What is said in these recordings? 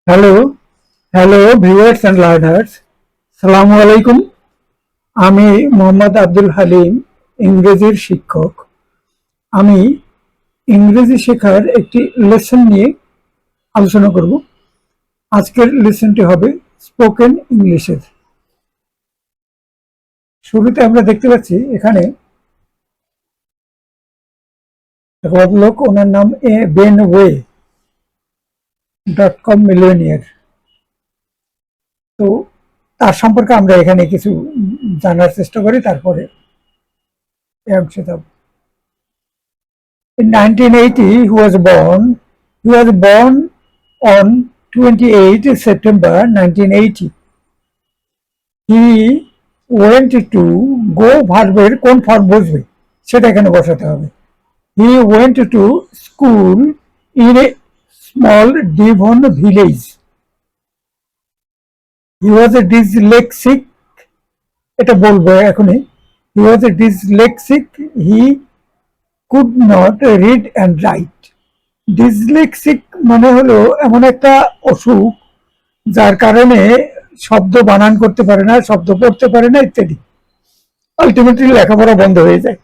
Hello, hello viewers and learners, সালামু আলাইকুম। আমি মোহাম্মদ আব্দুল হালিম, ইংরেজির শিক্ষক। আমি ইংরেজি শেখার একটি লেসন নিয়ে আলোচনা করব। আজকের লেসনটি হবে স্পোকেন ইংলিশের। শুরুতে আমরা দেখতে পাচ্ছি এখানে এক ভদ্রলোক, ওনার নাম বেন ওয়ে .com মিলিয়নিয়ার। তো তার সম্পর্কে আমরা এখানে কিছু জানার চেষ্টা করি, তারপরে অংশে যাব। In 1980, He was born on 28 September 1980. He went to go ভার্বের কোন ফর্ম বসবে সেটা এখানে বসাতে হবে। He went to school in a small Devon village. He was a dyslexic, এটা বলবো এখনই। He was a dyslexic. He could not read and write. Dyslexic মানে হলো এমন একটা অসুখ যার কারণে শব্দ বানান করতে পারে না, শব্দ পড়তে পারে না ইত্যাদি। আলটিমেটলি লেখাপড়া বন্ধ হয়ে যায়।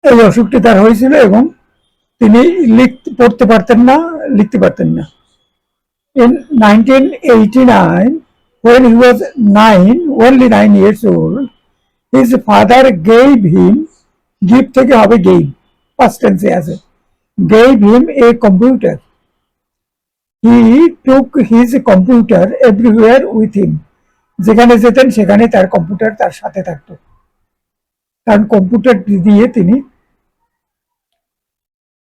এই অসুখটি তার হয়েছিল এবং তিনি পড়তে পারতেন না, লিখতে পারতেন না। In 1989, when he was only 9 years old, his father gave him, give থেকে হবে gave, past tense আছে, gave him a computer. He took his computer everywhere with him. যেখানে যেতেন সেখানে তার কম্পিউটার তার সাথে থাকতো, কারণ কম্পিউটার দিয়ে তিনি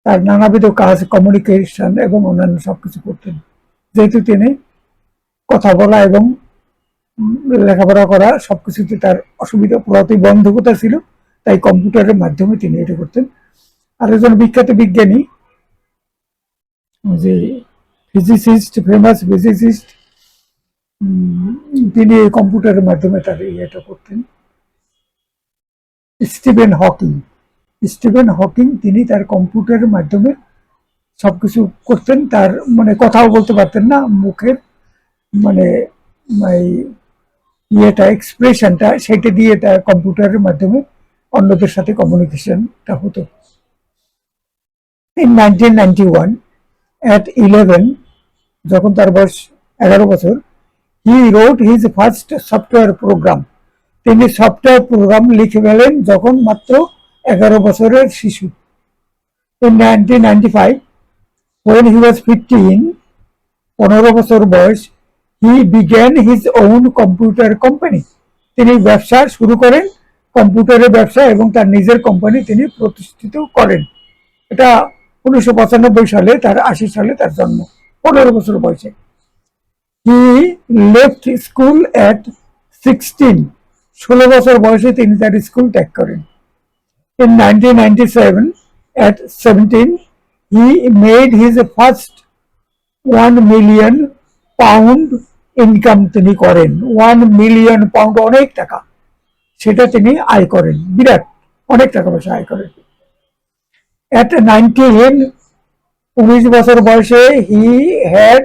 তার নানাবিধ কাজ, কমিউনিকেশন এবং অন্যান্য সবকিছু করতেন। যেহেতু তিনি কথা বলা এবং লেখাপড়া করা সবকিছুতে তার অসুবিধা, প্রতিবন্ধকতা ছিল, তাই কম্পিউটারের মাধ্যমে তিনি এটা করতেন। আর একজন বিখ্যাত বিজ্ঞানী, যে ফিজিসিস্ট, ফেমাস ফিজিসিস্ট, তিনি কম্পিউটারের মাধ্যমে তার ইয়েটা করতেন। স্টিভেন হকিং তিনি তার কম্পিউটারের মাধ্যমে সবকিছু করতেন। তার মানে কথাও বলতে পারতেন না, মুখের মানে ইয়েটা, এক্সপ্রেশনটা, সেটা দিয়ে তার কম্পিউটারের মাধ্যমে অন্যদের সাথে কমিউনিকেশনটা হতো। In 1991, at 11, যখন তার বয়স 11 বছর, he wrote his first software program. তিনি সফটওয়্যার প্রোগ্রাম লিখে ফেলেন যখন মাত্র 11 বছরের শিশু। In 1995, when he was 15 বছর বয়স, he began his own computer company. তিনি ব্যবসা শুরু করেন, কম্পিউটারের ব্যবসা, এবং তার নিজের কোম্পানি তিনি প্রতিষ্ঠিত করেন। এটা 1995 সালে, তার 80 সালে তার জন্ম, 15 বছর বয়সে। He left school at 16. 16 বছর বয়সে তিনি তার স্কুল ত্যাগ করেন। In 1997, at 17, he made his first £1 million income তিনি করেন। £1 মিলিয়ন, অনেক টাকা, সেটা তিনি আয় করেন, বিরাট অনেক টাকা পয়সা আয় করেন। At 19, 19 বছর বয়সে he had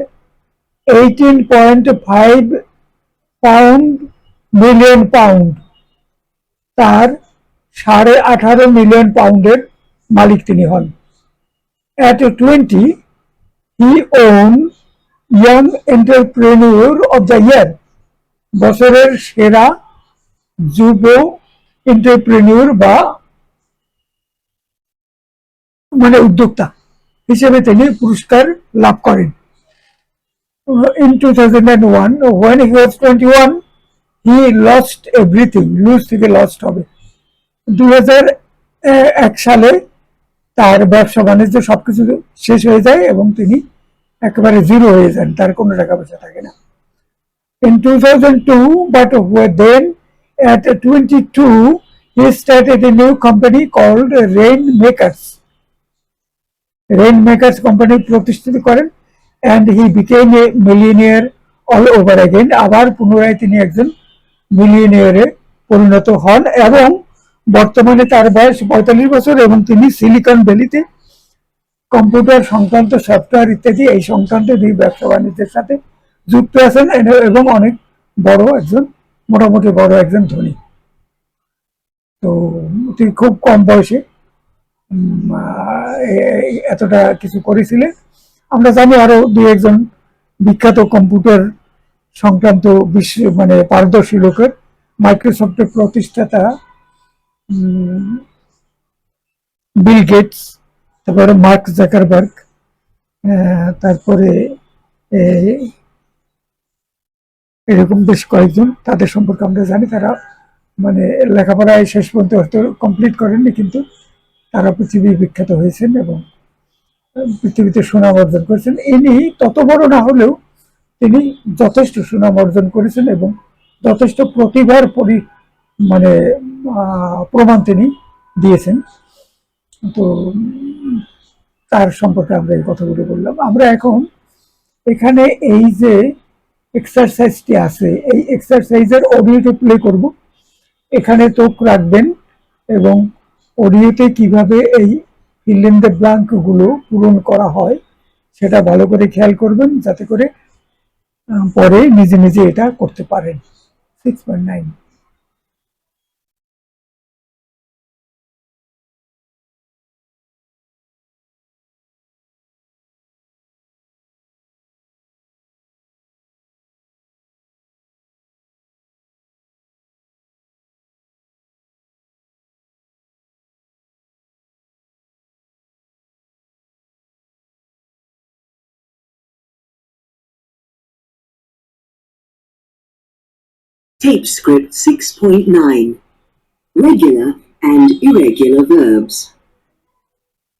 18.5 মিলিয়ন পাউন্ড, তার 18.5 মিলিয়ন পাউন্ডের মালিক তিনি হন। At 20, he owned young entrepreneur of the year, বছরের সেরা যুব এন্টারপ্রেনিউর বা মানে উদ্যোক্তা হিসেবে তিনি পুরস্কার লাভ করেন। In 2001, when he was 21, he lost everything. Loose থেকে লস্ট হবে। 2001 সালে তার ব্যবসা বাণিজ্য সবকিছু শেষ হয়ে যায় এবং তিনি একেবারে জিরো হয়ে যান, তার কোনো টাকা পয়সা থাকে না। In 2002, but then at 22, he started a new company called Rainmakers. Rainmakers company প্রতিষ্ঠিত করেন, and he became a millionaire all over again. আবার পুনরায় তিনি একজন মিলিয়নিয়ারে পরিণত হন এবং বর্তমানে তার বয়স 45 বছর এবং তিনি সিলিকন ভ্যালিতে কম্পিউটার সংক্রান্ত সফটওয়্যার ইত্যাদি এই সংক্রান্ত দুই ব্যবসা বাণিজ্যের সাথে যুক্ত আছেন এবং অনেক বড় একজন, মোটামুটি বড় একজন ধনী। তো তিনি খুব কম বয়সে এতটা কিছু করেছিলেন। আমরা জানি আরো দুই একজন বিখ্যাত কম্পিউটার সংক্রান্ত বিশ্ব মানে পারদর্শী লোকের, মাইক্রোসফটের প্রতিষ্ঠাতা বিল গেটস, তারপরে মার্ক জাকারবার্গ, তারপরে এরকম বেশ কয়েকজন, তাদের সম্পর্কে আমরা জানি। তারা মানে লেখাপড়ায় শেষ পর্যন্ত হয়তো কমপ্লিট করেননি, কিন্তু তারা পৃথিবী বিখ্যাত হয়েছেন এবং পৃথিবীতে সুনাম অর্জন করেছেন। ইনি তত বড় না হলেও তিনি যথেষ্ট সুনাম অর্জন করেছেন এবং যথেষ্ট প্রতিভার মানে প্রমাণ তিনি দিয়েছেন। তো তার সম্পর্কে আমরা এই কথাগুলো বললাম। আমরা এখন এখানে এই যে এক্সারসাইজটি আছে, এই এক্সারসাইজের অডিওটি প্লে করব। এখানে চোখ রাখবেন এবং অডিওতে কিভাবে এই ফিল ইন দ্য ব্ল্যাঙ্ক গুলো পূরণ করা হয় সেটা ভালো করে খেয়াল করবেন, যাতে করে পরে নিজে নিজে এটা করতে পারেন। 6.9 Tape script 6.9. Regular and irregular verbs.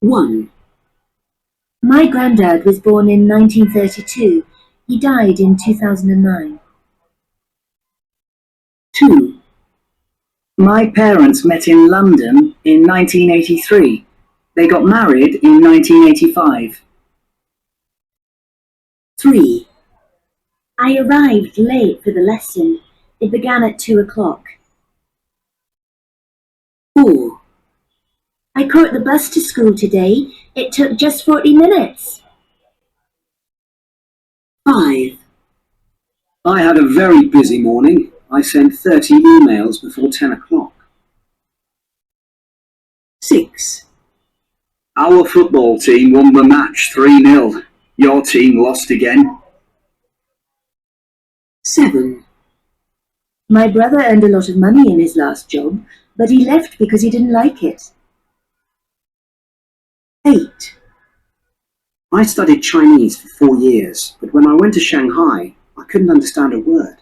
1. My granddad was born in 1932. He died in 2009. 2. My parents met in London in 1983. They got married in 1985. 3. I arrived late for the lesson. It began at 2 o'clock. 4. I caught the bus to school today. It took just 40 minutes. 5. I had a very busy morning. I sent 30 emails before 10 o'clock. 6. Our football team won the match 3-0. Your team lost again. 7. My brother earned a lot of money in his last job, but he left because he didn't like it. 8. I studied Chinese for 4 years, but when I went to Shanghai, I couldn't understand a word.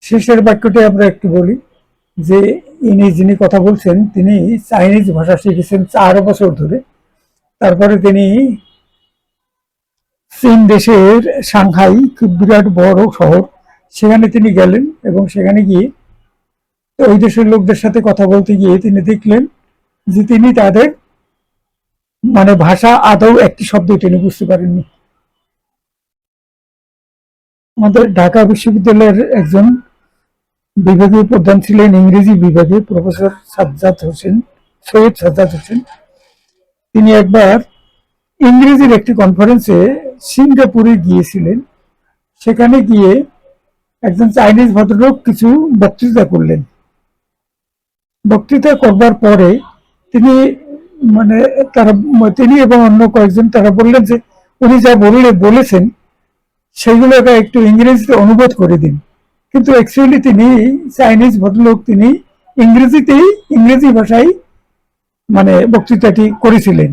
শেষের বাক্যটি আমরা একটু বলি যে যিনি কথা বলছেন তিনি চাইনিজ ভাষা শিখেছেন 4 বছর ধরে। তারপরে তিনি চীন দেশের সাংহাই, খুব বিরাট বড় শহর, সেখানে তিনি গেলেন এবং সেখানে গিয়ে ওই দেশের লোকদের সাথে কথা বলতে গিয়ে তিনি দেখলেন যে তিনি তাদের মানে ভাষা আদৌ একটি শব্দ তিনি বুঝতে পারেননি। আমাদের ঢাকা বিশ্ববিদ্যালয়ের একজন বিভাগীয় প্রধান ছিলেন ইংরেজি বিভাগে, প্রফেসর সৈয়দ সাজ্জাদ হোসেন। তিনি একবার ইংরেজির একটি কনফারেন্সে সিঙ্গাপুরে গিয়েছিলেন। সেখানে গিয়ে একজন চাইনিজ ভদ্রলোক কিছু বক্তৃতা করলেন। বক্তৃতা করবার পরে তিনি তিনি এবং অন্য কয়েকজন তারা বললেন যে উনি যা বলেছেন সেগুলো একটু ইংরেজিতে অনুবাদ করে দিন। কিন্তু অ্যাকচুয়ালি তিনি চাইনিজ ভদ্রলোক, তিনি ইংরেজি ভাষায় বক্তৃতাটি করেছিলেন।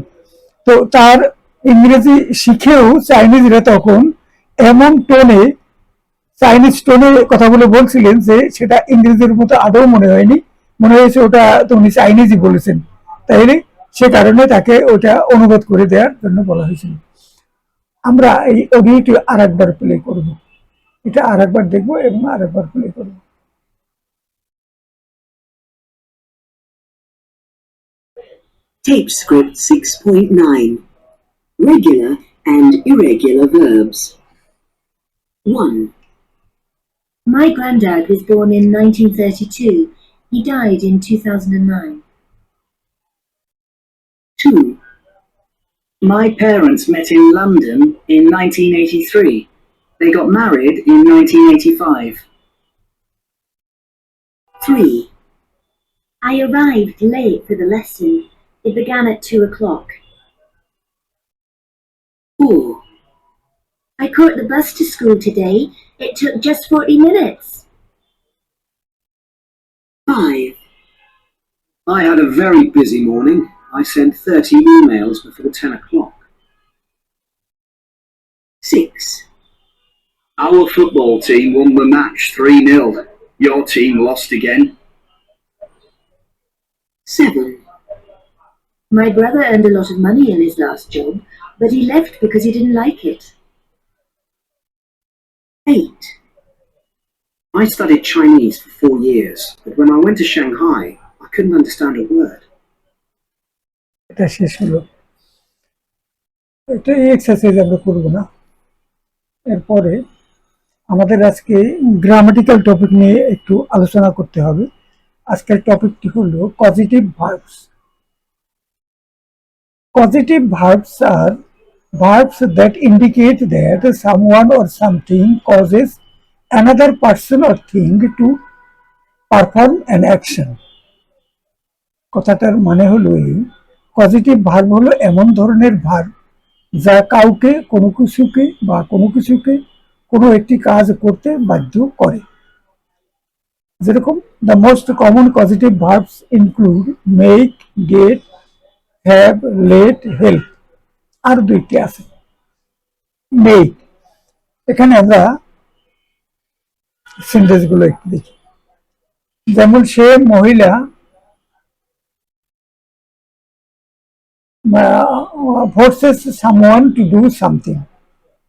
তো তার ইংরেজি শিখেও চাইনিজরা তখন এমন চাইনিজ টোনে কথাগুলো বলছিলেন যে সেটা ইংরেজির মতো আদৌ মনে হয়নি, মনে হয়েছে ওটা তো উনি চাইনিজই বলেছেন। তাইলে সে কারণে তাকে ওটা অনুবাদ করে দেওয়ার জন্য বলা হয়েছিল। আমরা এই অডিওটি আরেকবার প্লে করব, এটা আরেকবার দেখবো এবং আরেকবার প্লে করব। Tape script 6.9. Regular and irregular verbs. 1. My granddad was born in 1932. He died in 2009. 2. My parents met in London in 1983. They got married in 1985. 3. I arrived late for the lesson. It began at 2 o'clock. 4. I caught the bus to school today. It took just 40 minutes. 5. I had a very busy morning. I sent 30 emails before 10 o'clock. 6. Our football team won the match 3-0. Your team lost again. 7. My brother earned a lot of money in his last job, but he left because he didn't like it. 8. I studied Chinese for 4 years, but when I went to Shanghai, I couldn't understand a word. এটা শেষ হলো। এটা এই exercise আমরা করবো না। এরপরে আমাদের আজকে গ্রামাটিক্যাল টপিক নিয়ে একটু আলোচনা করতে হবে। আজকের টপিকটি হলো positive verbs. Positive verbs are verbs that indicate that someone or something causes another person or thing to perform an action. কথাটার মানে হলো এই, পজিটিভ ভার্ব হলো এমন ধরনের ভার্ব যা কাউকে কোনো কিছুকে বা কোনো কিছুকে কোনো একটি কাজ করতে বাধ্য করে। যেরকম the most common positive verbs include make, get, have, let, help. আর দুইটি আছে। মেক, এখানে আমরা সেন্টেন্স গুলো একটু দেখি। যেমন সে মহিলা forces someone to do something.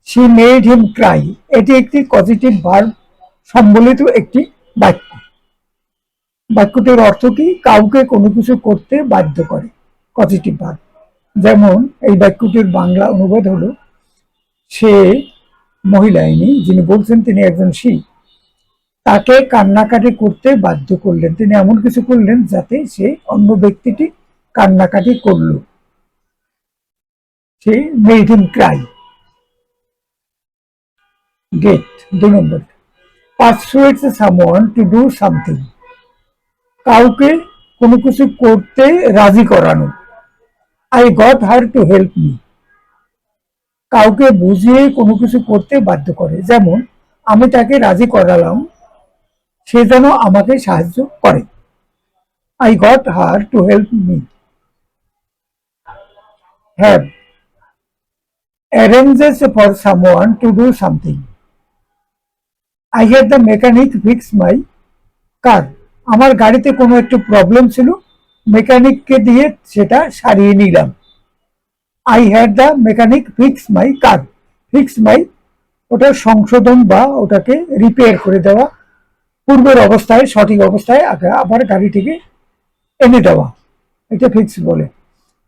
She made him cry. এটি একটি পজিটিভ ভার্ব সম্বলিত একটি বাক্য। বাক্যটির অর্থ কি? কাউকে কোনো কিছু করতে বাধ্য করে, পজিটিভ ভার্ব। যেমন এই বাক্যটির বাংলা অনুবাদ হলো, সে মহিলা, ইনি যিনি বলছেন তিনি একজন সি, তাকে কান্নাকাটি করতে বাধ্য করলেন। তিনি এমন কিছু করলেন যাতে সে অন্য ব্যক্তিটি কান্নাকাটি করল। সে made him cry. Get, 2 number, persuades someone to do something. কাউকে কোনো কিছু করতে রাজি করানো। I got her to help me. কাউকে বুঝিয়ে কোনো কিছু করতে বাধ্য করে। যেমন আমি তাকে রাজি করালাম সে যেন আমাকে সাহায্য করে। I got her to help me. Have, arranges for someone to do something. I had the mechanic fix my car. আমার গাড়িতে কোনো একটু প্রবলেম ছিল, মেকানিককে দিয়ে সেটা সারিয়ে নিলাম। I had the mechanic fix my car. Fix my, ওটা সংশোধন বা ওটাকে রিপেয়ার করে দেওয়া, পূর্বের অবস্থায় সঠিক অবস্থায় আবার গাড়িটিকে এনে দেওয়া, এটা ফিক্স বলে।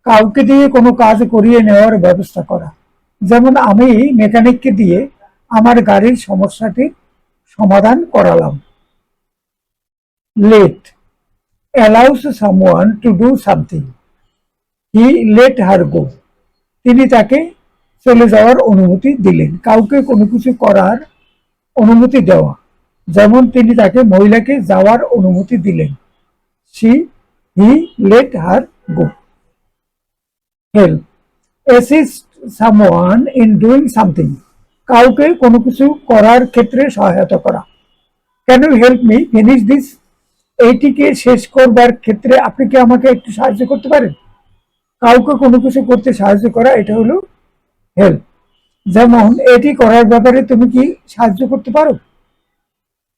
কাউকে দিয়ে কোনো কাজ করিয়ে নেওয়ার ব্যবস্থা করা। যেমন আমি মেকানিককে দিয়ে আমার গাড়ির সমস্যাটির সমাধান করালাম। Let, allows someone to do something. He let her go. তিনি তাকে চলে যাওয়ার অনুমতি দিলেন। কাউকে কোনো কিছু করার অনুমতি দেওয়া। যেমন তিনি তাকে মহিলাকে যাওয়ার অনুমতি দিলেন। he let her go. Help, assist someone in doing something. কাউকে কোনো কিছু করার ক্ষেত্রে সহায়তা করা। Can you help me finish this? এইটিকে শেষ করবার ক্ষেত্রে আপনি কি আমাকে একটু সাহায্য করতে পারেন? কাউকে কোনো কিছু করতে সাহায্য করা, এটা হলো হেল্প। যেমন এটি করার ব্যাপারে তুমি কি সাহায্য করতে পারো?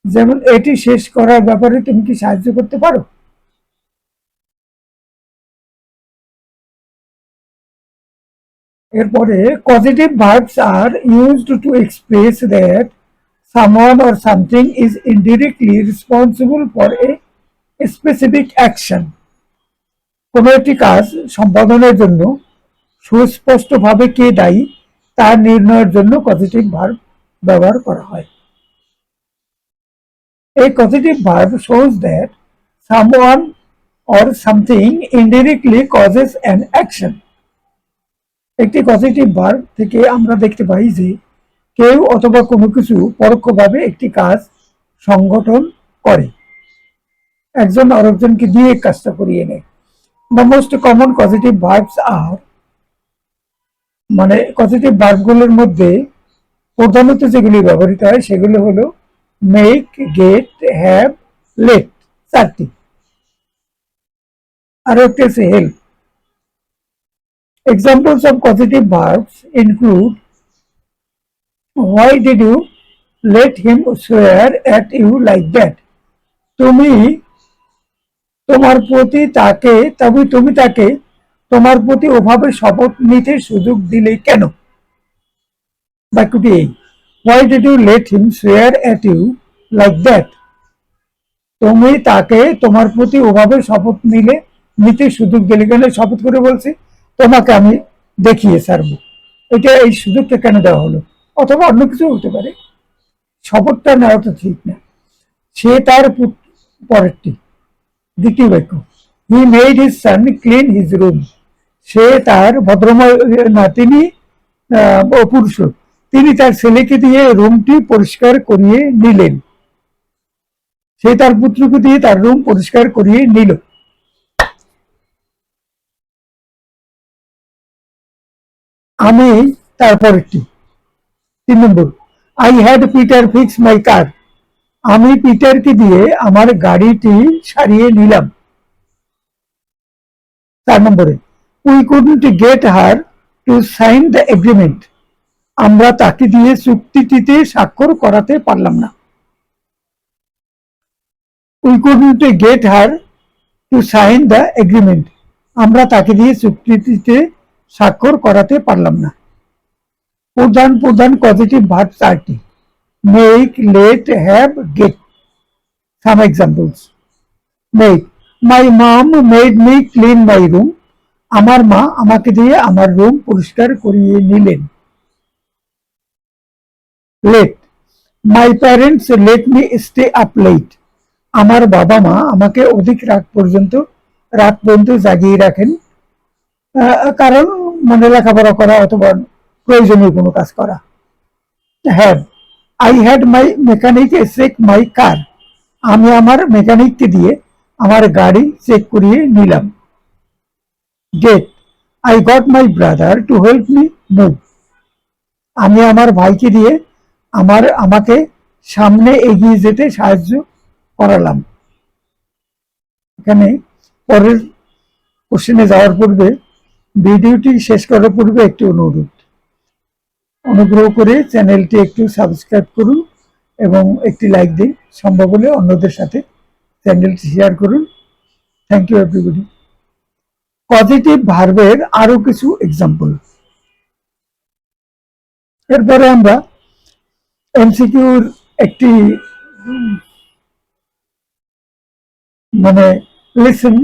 যেমন এটি শেষ করার ব্যাপারে তুমি কি সাহায্য করতে পারো? এরপরে positive verbs are used to express that someone or something is indirectly responsible for a specific action. কোনো একটি কাজ সম্পাদনের জন্য সুস্পষ্টভাবে কে দায়ী তা নির্ণয়ের জন্য পজিটিভ ভার্ব ব্যবহার করা হয়। A causative verb shows that someone or something indirectly causes an action. একটি পজিটিভ ভার্ব থেকে আমরা দেখতে পাই যে কেউ অথবা কোনো কিছু পরোক্ষভাবে একটি কাজ সংগঠন করে, একজন আরেকজনকে দিয়ে কাজটা করিয়ে নেয়। The most common positive verbs are, মানে পজিটিভ ভার্বগুলোর মধ্যে প্রধানত যেগুলি ব্যবহৃত হয় সেগুলো হলো মেক, গেট, হ্যাভ, লেট, চারটি। আরো একটি আছে help. Examples of positive verbs include why did you let him swear at you like that? তুমি তাকে তোমার প্রতি ওভাবে শপথ নিতে সুযোগ দিলে কেন? বাক্যটি এই, why did you let him swear at you like that? তুমি তাকে তোমার প্রতি ওভাবে শপথ নিতে সুযোগ দিলে কেন? শপথ করে বলছি তোমাকে আমি দেখিয়ে ছাড়বো, এই সুযোগটা কেন দেওয়া হলো? অথবা অন্য কিছু হতে পারে, শপথটা নেওয়া তো ঠিক না। সে তার পরেরটি, দ্বিতীয় বাক্য, he made his son clean his room. সে তার তিনি পুরুষ, তিনি তার ছেলেকে দিয়ে রুমটি পরিষ্কার করিয়ে নিলেন। সে তার পুত্রকে দিয়ে তার রুম পরিষ্কার করিয়ে নিল। আমি তারপরেরটি, 3 নম্বর, I had Peter fix my car. আমি পিটারকে দিয়ে আমার গাড়িটি সারিয়ে নিলাম। 4 নম্বরে, we couldn't get her to sign the agreement. আমরা তাকে দিয়ে চুক্তিটিতে স্বাক্ষর করাতে পারলাম না। We couldn't get her to sign the agreement. আমরা তাকে দিয়ে চুক্তিটিতে স্বাক্ষর করাতে পারলাম না। প্রধান পজিটিভ ভার্ব 4টি, make, let, have, get. Some examples, make, my mom made me clean my room. আমার মা আমাকে দিয়ে আমার রুম পরিষ্কার করিয়ে নিলেন। Let, my parents let me stay up late. আমার বাবা মা আমাকে অধিক রাত পর্যন্ত জাগিয়ে রাখেন, কারণ লেখাপড়া করা অথবা প্রয়োজনীয় কোনো কাজ করা। Have, I had my mechanic check my car. আমি আমার মেকানিককে দিয়ে আমার গাড়ি চেক করিয়ে নিলাম। Get, I got my brother to help me move. আমি আমার ভাইকে দিয়ে আমাকে সামনে এগিয়ে যেতে সাহায্য করালাম। এখানে পরের কোশ্চেনে যাওয়ার পূর্বে, ভিডিওটি শেষ করার পূর্বে একটি অনুগ্রহ করে চ্যানেলটি একটু সাবস্ক্রাইব করুন এবং একটি লাইক দিন। সম্ভব হলে অন্যদের সাথে চ্যানেলটি শেয়ার করুন। Thank you everybody. পজিটিভ ভার্বের আরো কিছু এক্সাম্পল। এরপরে আমরা এমসিকিউর একটি লেসন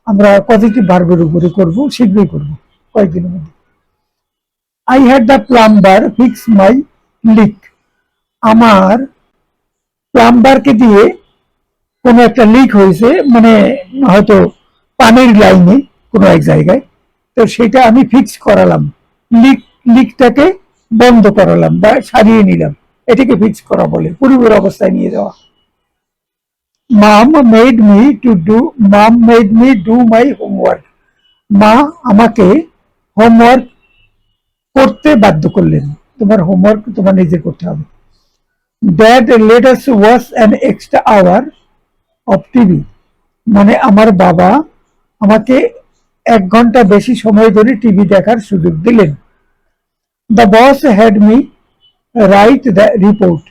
আমরা পজিটিভ ভার্বের উপরে করব, শীঘ্রই করব, কয়েকদিনের মধ্যে। I had the plumber fix my leak. আমার প্লাম্বারকে দিয়ে কোনো একটা লিক হয়েছে, হয়তো পানির লাইনে কোনো এক জায়গায়, তো সেটা আমি ফিক্স করালাম, লিকটাকে বন্ধ করালাম বা সারিয়ে নিলাম, এটাকে ফিক্স করা বলে, পূর্বের অবস্থায় নিয়ে যাওয়া। Mom made me do my homework. মা আমাকে হোমওয়ার্ক করতে বাধ্য করলেন। তোমার হোমওয়ার্ক তোমার নিজে করতে হবে। Dad let us watch an extra hour of TV. আমার বাবা আমাকে 1 ঘন্টা বেশি সময় ধরে টিভি দেখার সুযোগ দিলেন। The boss had me write the report.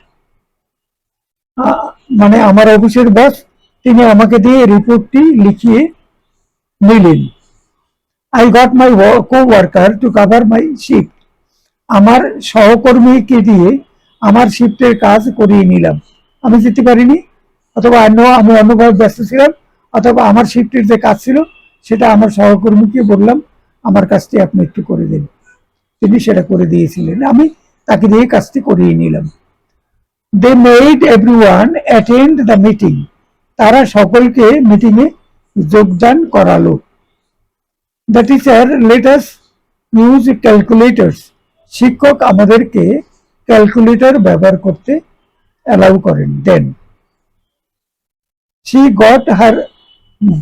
আমার অফিসের বস, তিনি আমাকে দিয়ে রিপোর্টটি লিখিয়ে নিলেন। I got my coworker to cover my shift. আমার সহকর্মীকে দিয়ে আমার শিফটের কাজ করিয়ে নিলাম। আমি যেতে পারিনি, অথবা আমি অন্যভাবে ব্যস্ত ছিলাম, অথবা আমার শিফটের যে কাজ ছিল সেটা আমার সহকর্মীকে বললাম আমার কাজটি আপনি একটু করে দিন, তিনি সেটা করে দিয়েছিলেন, আমি তাকে দিয়ে কাজটি করিয়ে নিলাম। They made everyone attend the meeting. তারা সকলকে মিটিংয়ে যোগদান করালো। The teacher let us use calculators, শিক্ষক আমাদেরকে ক্যালকুলেটর ব্যবহার করতে অ্যালাউ করেন দেন। She got her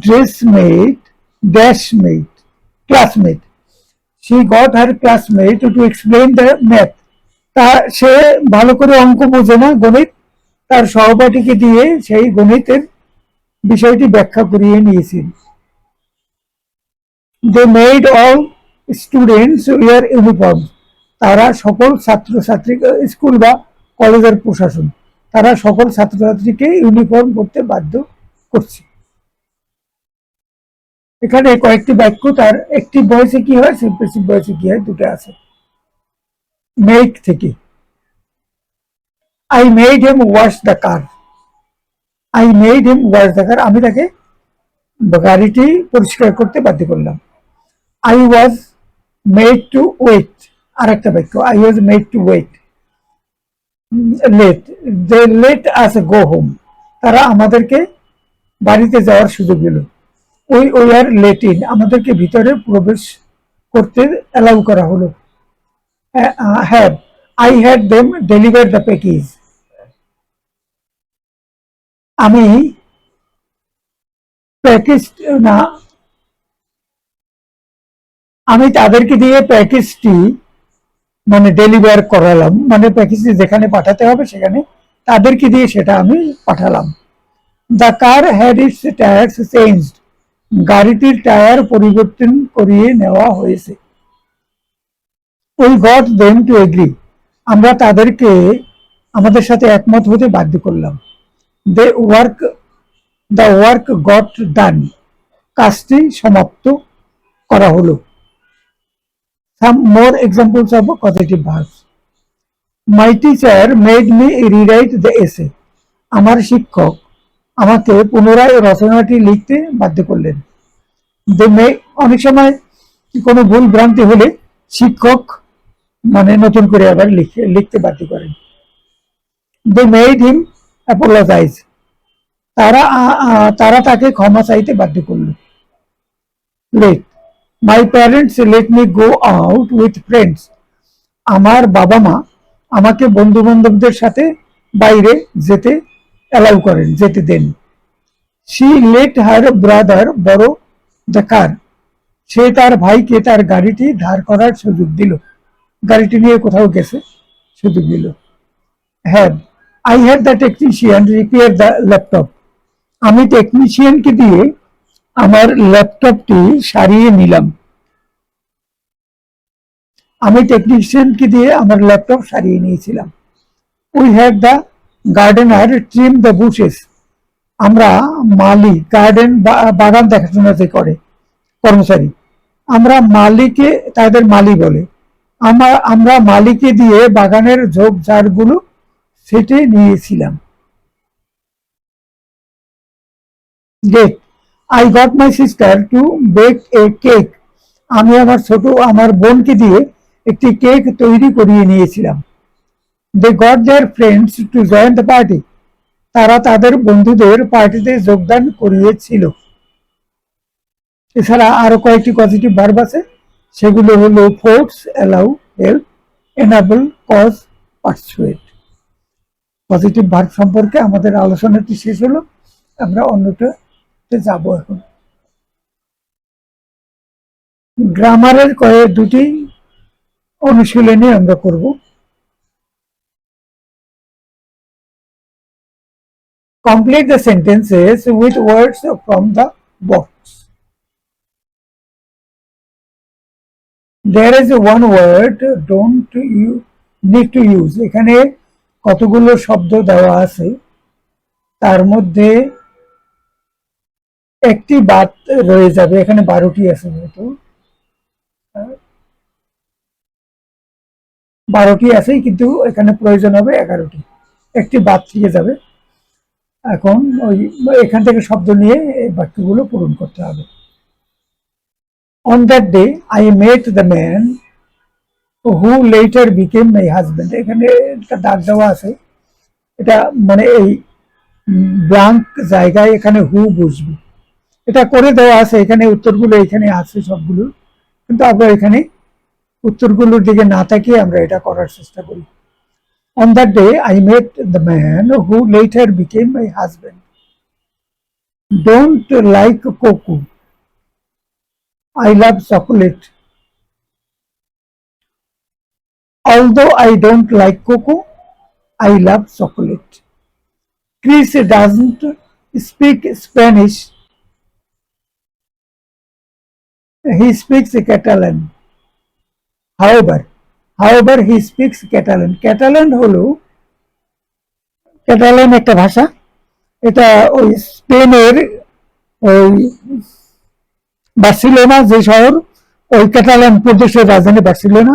dressmate, dashmate, classmate. She got her classmate to explain the math. তা সে ভালো করে অঙ্ক বোঝে না, গণিত, তার সহপাঠীকে দিয়ে সেই গণিতের বিষয়টি ব্যাখ্যা করিয়ে নিয়েছেন। They made all students wear uniform. তারা সকল ছাত্রছাত্রী, স্কুল বা কলেজের প্রশাসন, তারা সকল ছাত্রছাত্রীকে ইউনিফর্ম পরতে বাধ্য করছে। এখানে কয়েকটি বাক্য তার অ্যাক্টিভ ভয়েসে কি হয়, প্যাসিভ ভয়েসে কি হয়, দুটো আছে। মেক থেকে, I made him wash the car. I made him wash the car. আমি তাকে গাড়িটি পরিষ্কার করতে বাধ্য করলাম। I was made to wait. আরেকটা বাক্য, I was made to wait. Let. They let us go home. তারা আমাদেরকে বাড়িতে যাওয়ার সুযোগ দিল। We were let in. আমাদেরকে ভিতরে প্রবেশ করতে অ্যালাউ করা হলো। Have. I had them deliver the package. আমি প্যাকেজ না, আমি তাদেরকে দিয়ে প্যাকেজটি মানে ডেলিভার করালাম, মানে প্যাকেজটি যেখানে পাঠাতে হবে সেখানে তাদেরকে দিয়ে সেটা আমি পাঠালাম। The car had it's tyres changed, গাড়িটির টায়ার পরিবর্তন করিয়ে নেওয়া হয়েছে। We got them to agri, আমরা তাদেরকে আমাদের সাথে একমত হতে বাধ্য করলাম। দ্য ওয়ার্ক গট ডান, কাজটি সমাপ্ত করা হলো। Some more examples of causative verbs. My teacher made me rewrite the essay. আমার শিক্ষক আমাকে পুনরায় রচনাটি লিখতে বাধ্য করলেন। অনেক সময় কোনো ভুল ভ্রান্তি হলে শিক্ষক মানে নতুন করে আবার লিখতে বাধ্য করেন। They made him apologize. তারা তাকে ক্ষমা চাইতে বাধ্য করল। Let. My parents let me go out with friends. আমার বাবা মা আমাকে বন্ধু বান্ধবদের সাথে বাইরে যেতে অ্যালাউ করেন, যেতে দেন। She let her brother borrow the car. সে তার ভাইকে তার গাড়িটি ধার করার সুযোগ দিল, গাড়িটি নিয়ে কোথাও গেছে, সুযোগ দিল। Have. I had the technician repair the laptop. আমি টেকনিশিয়ানকে দিয়ে আমার ল্যাপটপটি সারিয়ে নিলাম। আমি টেকনিশিয়ানকে দিয়ে আমার ল্যাপটপ সারিয়ে নিয়েছিলাম। We had the gardener trim the bushes. আমরা মালি, গার্ডেন বাগান দেখাশোনা যে করে কর্মচারী, আমরা মালিকে, তাদের মালি বলে, আমরা মালিকে দিয়ে বাগানের ঝোপঝাড়গুলো ছেটে নিয়েছিলাম। Get. I got my sister to bake a cake. আমি আমার বোনকে দিয়ে একটি কেক তৈরি করিয়ে নিয়েছিলাম। They got their friends to join the party. তারা তাদের বন্ধুদের পার্টিতে যোগদান করিয়েছিল। এছাড়া আরো কয়েকটি পজিটিভ ভার্ব আছে, সেগুলো হলো force, allow, help, enable, cause, persuade. Positive verb সম্পর্কে আমাদের আলোচনাটি শেষ হলো, আমরা অন্যটাতে যাব এখন। গ্রামারের দুটি অনুশীলনী আমরা করব। Complete the sentences with words from the box. There is one word don't you need to use. এখানে কতগুলো শব্দ দেওয়া আছে, তার মধ্যে একটি বাদ রয়ে যাবে। এখানে 12টি আছে, যেহেতু 12টি আছে, কিন্তু এখানে প্রয়োজন হবে 11টি, একটি বাদ থেকে যাবে। এখন এখান থেকে শব্দ নিয়ে এই বাক্যগুলো পূরণ করতে হবে। On that day I met the man who later became my husband. এখানে একটা দাগ দেওয়া আছে, এটা মানে এই ব্ল্যাঙ্ক জায়গায় এখানে হু বসবে, এটা করে দেওয়া আছে। এখানে উত্তরগুলো এখানে আছে সবগুলো, কিন্তু আমরা এখানে উত্তরগুলোর দিকে না তাকিয়ে আমরা এটা করার চেষ্টা করি। On that day, I met the man who later became my husband. Don't like cocoa. I love chocolate. Although I don't like cocoa, I love chocolate. Chris doesn't speak Spanish. He speaks Catalan. However, he speaks Catalan. Catalan হলো Catalan একটা ভাষা। এটা ওই স্পেনের ওই Barcelona যে শহর, ওই ক্যাটালান প্রদেশের রাজধানী বার্সিলোনা,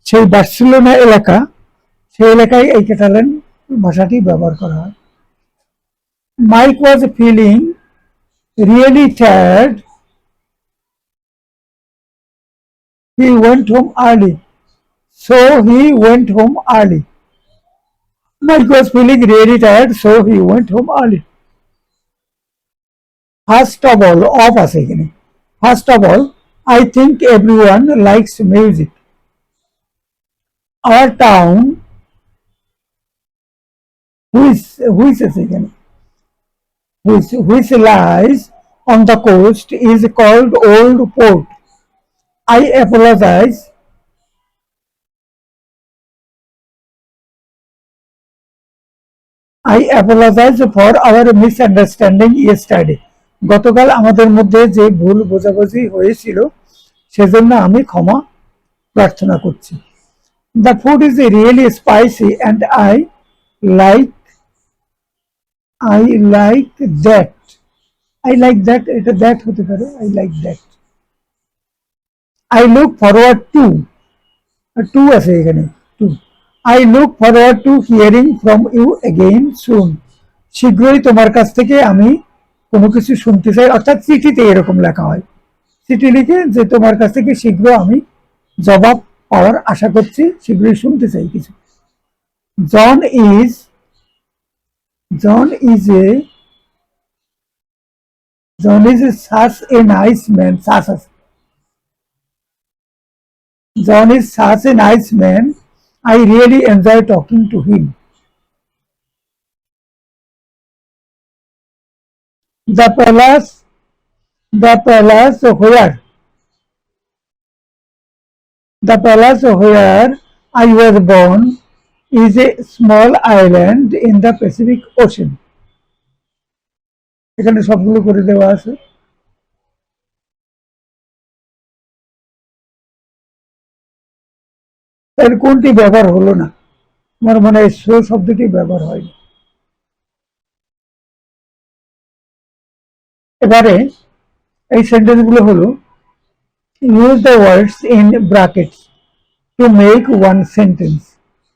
সেই বার্সিলোনা এলাকা, সেই এলাকায় এই ক্যাটালান ভাষাটি ব্যবহার করা হয়। Mike was feeling really tired. He went home early. So he went home early. Mike was feeling really tired, so he went home early. First of all, off আছে এখানে। First of all, I think everyone likes music. Our town, which আছে এখানে, which lies on the coast, is called Old Port. I apologize. I apologize for our misunderstanding yesterday. গতকাল আমাদের মধ্যে যে ভুল বোঝাবুঝি হয়েছিল সেজন্য আমি ক্ষমা প্রার্থনা করছি। The food is really spicy and I like that. I like that, এটা that হতে পারে, I like that. I look forward to আছে এখানে, to. I look forward to hearing from you again soon. শীঘ্রই তোমার কাছ থেকে আমি কোনো কিছু শুনতে চাই, অর্থাৎ চিঠিতে এরকম লেখা হয়। চিঠি লিখে যে তোমার কাছ থেকে শীঘ্র আমি জবাব পাওয়ার আশা করছি, শীঘ্রই শুনতে চাই কিছু। John is such a nice man. John is such a nice man. I really enjoy talking to him. The palace where I was born is a small island in the Pacific Ocean. এখানে সবগুলো করে দেওয়া আছে। এর কোনটি ব্যবহার হলো না? আমার মনে হয় সো শব্দটি ব্যবহার হয়নি। এবারে এই সেন্টেন্সগুলো হলো use the words in brackets to make one sentence.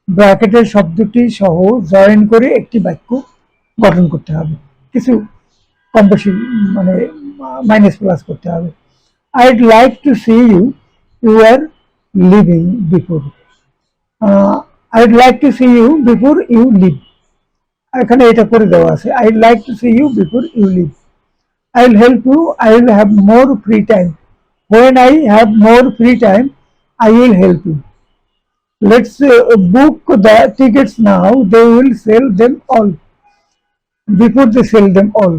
ব্র্যাকেটের শব্দটি সহ জয়েন করে একটি বাক্য গঠন করতে হবে, কিছু কম বেশি মানে মাইনাস প্লাস করতে হবে। I'd like to see you are living before. I'd like to see you before you leave. এখানে এটা করে দেওয়া আছে, I'd like to see you before you leave. I'll help you. I will have more free time. When I have more free time, I will help you. Let's book the tickets now. They will sell them all. Before they sell them all.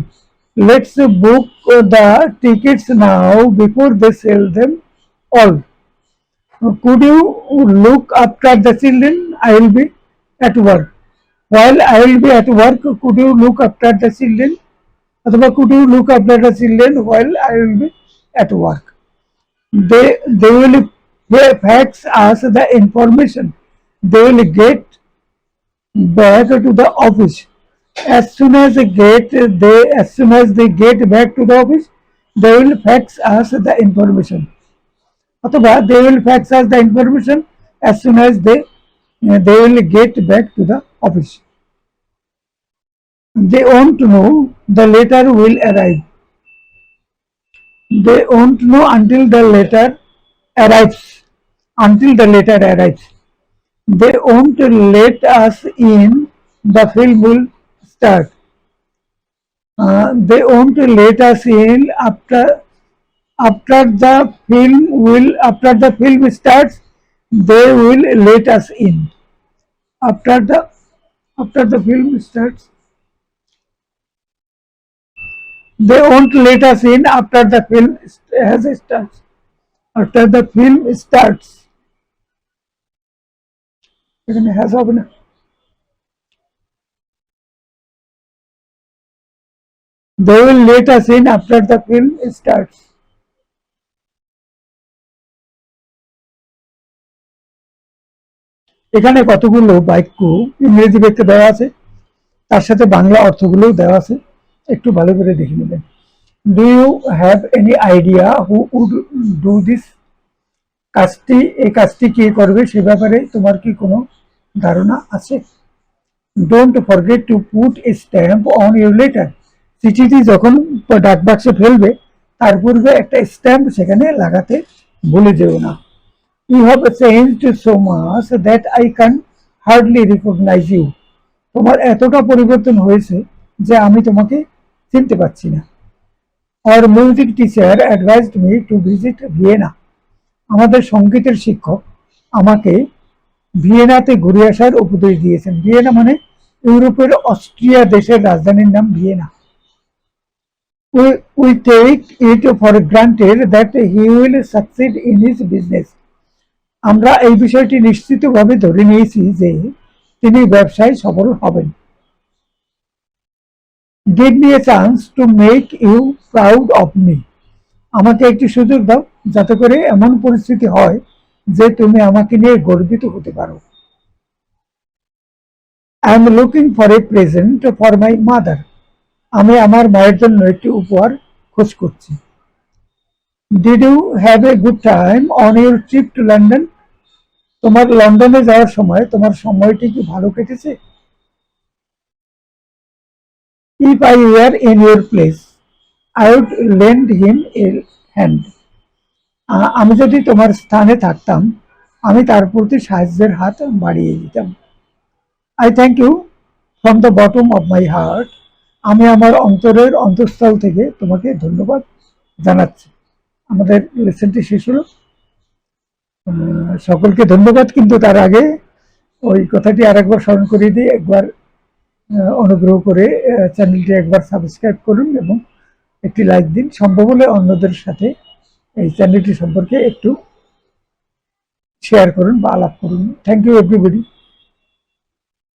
Let's book the tickets now before they sell them all. Could you look after the children? I will be at work. While I will be at work, could you look after the children? অথবা could you look after the children while I will be at work? They will fax us the information. They will get back to the office. As soon as they get back to the office, they will fax us the information. অথবা they will fax us the information as soon as they will get back to the office. They won't know the letter will arrive. They won't know until the letter arrives. They won't let us in. The film will start. They won't let us in after the film starts. They will let us in. After the film starts, they won't let us in after the film has starts. After the film starts. এখানে has হবে না। They will let us in after the film starts. এখানে কতগুলো বাক্য ইংরেজি বাক্য দেওয়া আছে, তার সাথে বাংলা অর্থগুলোও দেওয়া আছে, একটু ভালো করে দেখে নেবেন। Do you have any idea who would do this? এই কাজটি কে করবে সে ব্যাপারে তোমার কি কোনো ধারণা আছে? Don't forget to put a stamp on your letter. চিঠিটি যখন ডাক বাক্সে ফেলবে তার পূর্বে একটা স্ট্যাম্প সেখানে লাগাতে ভুলে যেও না। You have changed so much that I can hardly recognise you. তোমার এতটা পরিবর্তন হয়েছে যে আমি তোমাকে চিনতে পারছি না। Our music teacher advised me to visit Vienna. আমাদের সঙ্গীতের শিক্ষক আমাকে ভিয়েনাতে ঘুরে আসার উপদেশ দিয়েছেন। ভিয়েনা মানে ইউরোপের অস্ট্রিয়া দেশের রাজধানীর নাম Vienna. We take it for granted that he will succeed in his business. আমরা এই বিষয়টি নিশ্চিতভাবে ধরে নিয়েছি যে তিনি ব্যবসায় সফল হবেন। Give me a chance to make you proud of me. আমাকে একটি সুযোগ দাও যাতে করে এমন পরিস্থিতি হয় যে তুমি আমাকে নিয়ে গর্বিত হতে পারো। I am looking for a present for my mother. আমি আমার মায়ের জন্য একটি উপহার খোঁজ করছি। Did you have a good time on your trip to London? তোমার লন্ডনে যাওয়ার সময় তোমার সময়টি কি ভালো কেটেছে? If I were in your place, I would lend him a hand. আমি যদি তোমার স্থানে থাকতাম আমি তার প্রতি সাহায্যের হাত বাড়িয়ে দিতাম। I thank you from the bottom of my heart. আমি আমার অন্তরের অন্তঃস্থল থেকে তোমাকে ধন্যবাদ জানাচ্ছি। আমাদের লেসনটি শেষ হলো। সকলকে ধন্যবাদ, কিন্তু তার আগে ওই কথাটি আরেকবার স্মরণ করিয়ে দিই। একবার অনুগ্রহ করে চ্যানেলটি একবার সাবস্ক্রাইব করুন এবং একটি লাইক দিন। সম্ভব হলে অন্যদের সাথে এই চ্যানেলটি সম্পর্কে একটু শেয়ার করুন বা আলাপ করুন। Thank you everybody.